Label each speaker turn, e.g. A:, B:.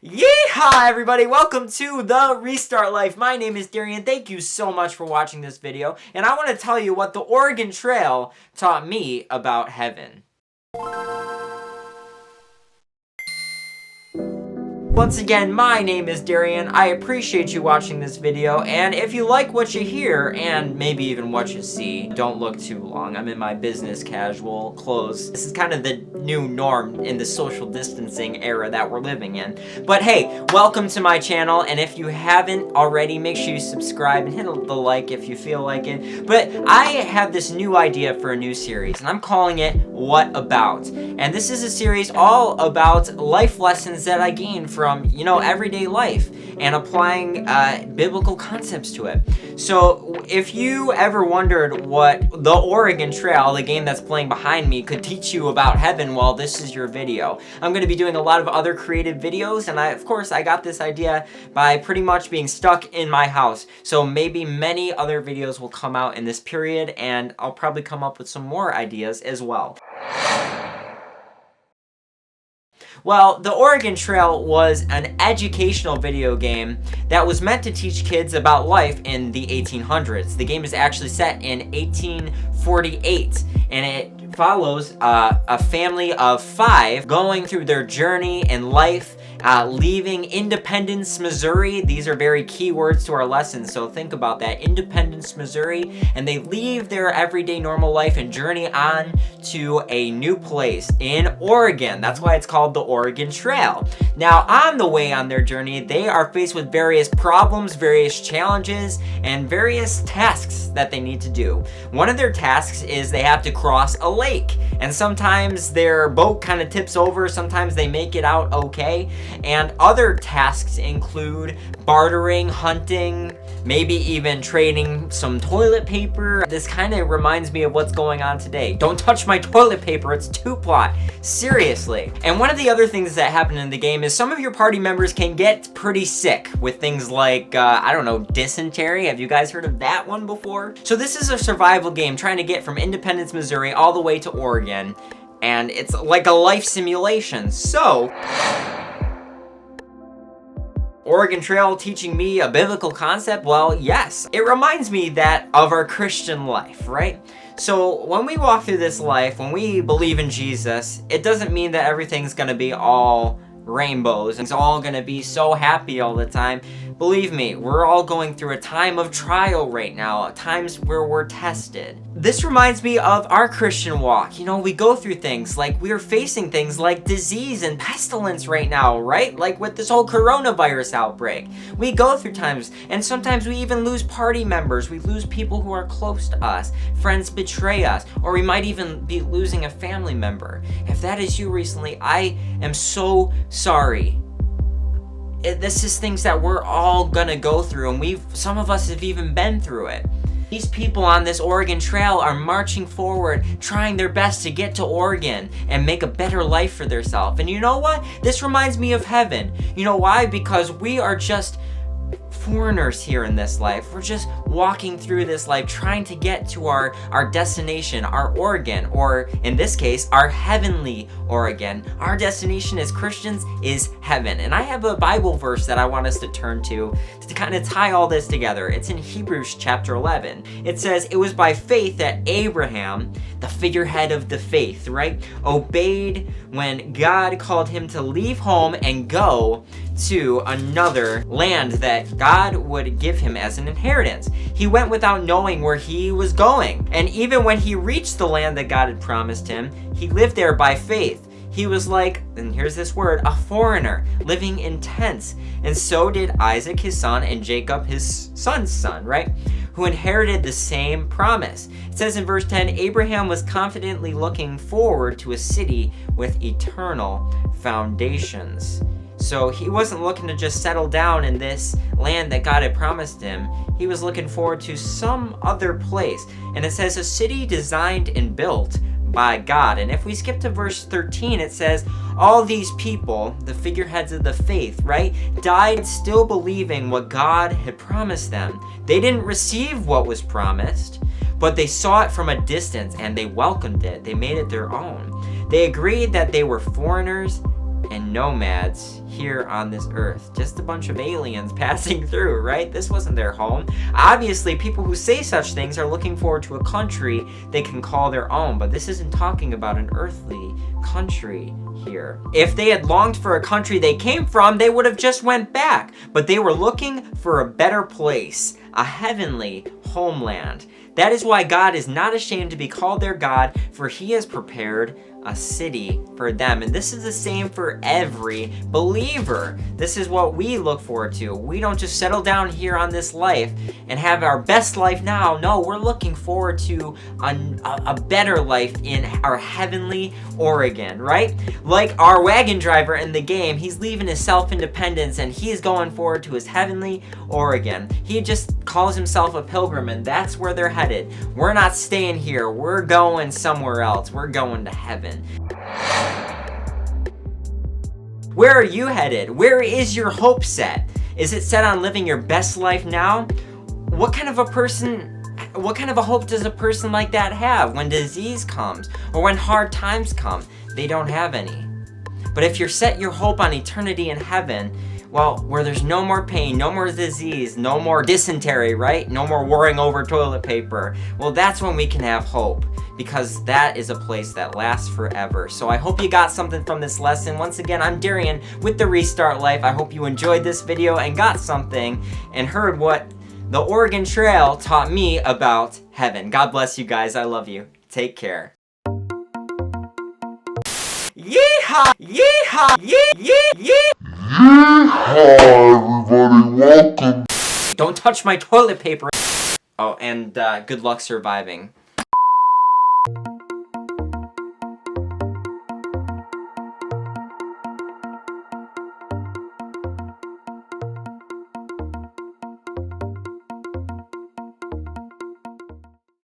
A: Yeehaw, everybody! Welcome to The Restart Life. My name is Darian. Thank you so much for watching this video. And I want to tell you what the Oregon Trail taught me about heaven. Once again, my name is Darian. I appreciate you watching this video, and if you like what you hear, and maybe even what you see, don't look too long. I'm in my business casual clothes. This is kind of the new norm in the social distancing era that we're living in. But hey, welcome to my channel, and if you haven't already, make sure you subscribe and hit the like if you feel like it. But I have this new idea for a new series, and I'm calling it What About? And this is a series all about life lessons that I gained from, everyday life and applying biblical concepts to it. So if you ever wondered what the Oregon Trail, the game that's playing behind me, could teach you about heaven, well, this is your video. I'm going to be doing a lot of other creative videos, and I got this idea by pretty much being stuck in my house. So maybe many other videos will come out in this period, and I'll probably come up with some more ideas as well. Well, the Oregon Trail was an educational video game that was meant to teach kids about life in the 1800s. The game is actually set in 1848, and it follows a family of 5 going through their journey in life, leaving Independence, Missouri. These are very key words to our lesson, so think about that. Independence, Missouri, and they leave their everyday normal life and journey on to a new place in Oregon. That's why it's called the Oregon Trail. Now, on the way on their journey, they are faced with various problems, various challenges, and various tasks that they need to do. One of their tasks is they have to cross a lake, and sometimes their boat kind of tips over, sometimes they make it out okay. And other tasks include bartering, hunting, maybe even trading some toilet paper. This kind of reminds me of what's going on today. Don't touch my toilet paper, it's 2-plot. Seriously. And one of the other things that happen in the game is some of your party members can get pretty sick with things like, dysentery. Have you guys heard of that one before? So this is a survival game trying to get from Independence, Missouri all the way to Oregon. And it's like a life simulation. So Oregon Trail teaching me a biblical concept? Well, yes. It reminds me of our Christian life, right? So when we walk through this life, when we believe in Jesus, it doesn't mean that everything's gonna be all rainbows and it's all gonna be so happy all the time. Believe me, we're all going through a time of trial right now, times where we're tested. This reminds me of our Christian walk. We go through things like we're facing things like disease and pestilence right now, right? Like with this whole coronavirus outbreak. We go through times, and sometimes we even lose party members. We lose people who are close to us. Friends betray us, or we might even be losing a family member. If that is you recently, I am so sorry. This is things that we're all gonna go through, and some of us have even been through it. These people on this Oregon Trail are marching forward, trying their best to get to Oregon and make a better life for themselves. And you know what? This reminds me of heaven. You know why? Because we are just foreigners here in this life. We're just walking through this life trying to get to our destination, our Oregon, or in this case, our heavenly Oregon. Our destination as Christians is heaven. And I have a Bible verse that I want us to turn to kind of tie all this together. It's in Hebrews chapter 11. It says, "It was by faith that Abraham, the figurehead of the faith, right, obeyed when God called him to leave home and go to another land that God would give him as an inheritance. He went without knowing where he was going. And even when he reached the land that God had promised him, he lived there by faith. He was like," and here's this word, "a foreigner, living in tents. And so did Isaac his son and Jacob his son's son," right? "Who inherited the same promise." It says in verse 10, "Abraham was confidently looking forward to a city with eternal foundations." So he wasn't looking to just settle down in this land that God had promised him. He was looking forward to some other place. And it says a city designed and built by God. And if we skip to verse 13, it says, all these people, the figureheads of the faith, right, died still believing what God had promised them. They didn't receive what was promised, but they saw it from a distance and they welcomed it. They made it their own. They agreed that they were foreigners and nomads here on this earth. Just a bunch of aliens passing through, right? This wasn't their home. Obviously, people who say such things are looking forward to a country they can call their own, but this isn't talking about an earthly country here. If they had longed for a country they came from, they would have just went back, but they were looking for a better place, a heavenly homeland. That is why God is not ashamed to be called their God, for he has prepared a city for them. And this is the same for every believer. This is what we look forward to. We don't just settle down here on this life and have our best life now. No, we're looking forward to a better life in our heavenly Oregon, right? Like our wagon driver in the game, he's leaving his self-independence and he's going forward to his heavenly Oregon. He just calls himself a pilgrim, and that's where they're headed. We're not staying here. We're going somewhere else. We're going to heaven. Where are you headed? Where is your hope set? Is it set on living your best life now? What kind of a hope does a person like that have when disease comes or when hard times come? They don't have any. But if you're set your hope on eternity in heaven, well, where there's no more pain, no more disease, no more dysentery, right? No more worrying over toilet paper. Well, that's when we can have hope, because that is a place that lasts forever. So I hope you got something from this lesson. Once again, I'm Darian with The Restart Life. I hope you enjoyed this video and got something and heard what the Oregon Trail taught me about heaven. God bless you guys. I love you. Take care. Yeehaw! Yeehaw!
B: Yeehaw, everybody, welcome.
A: Don't touch my toilet paper. Oh, and good luck surviving.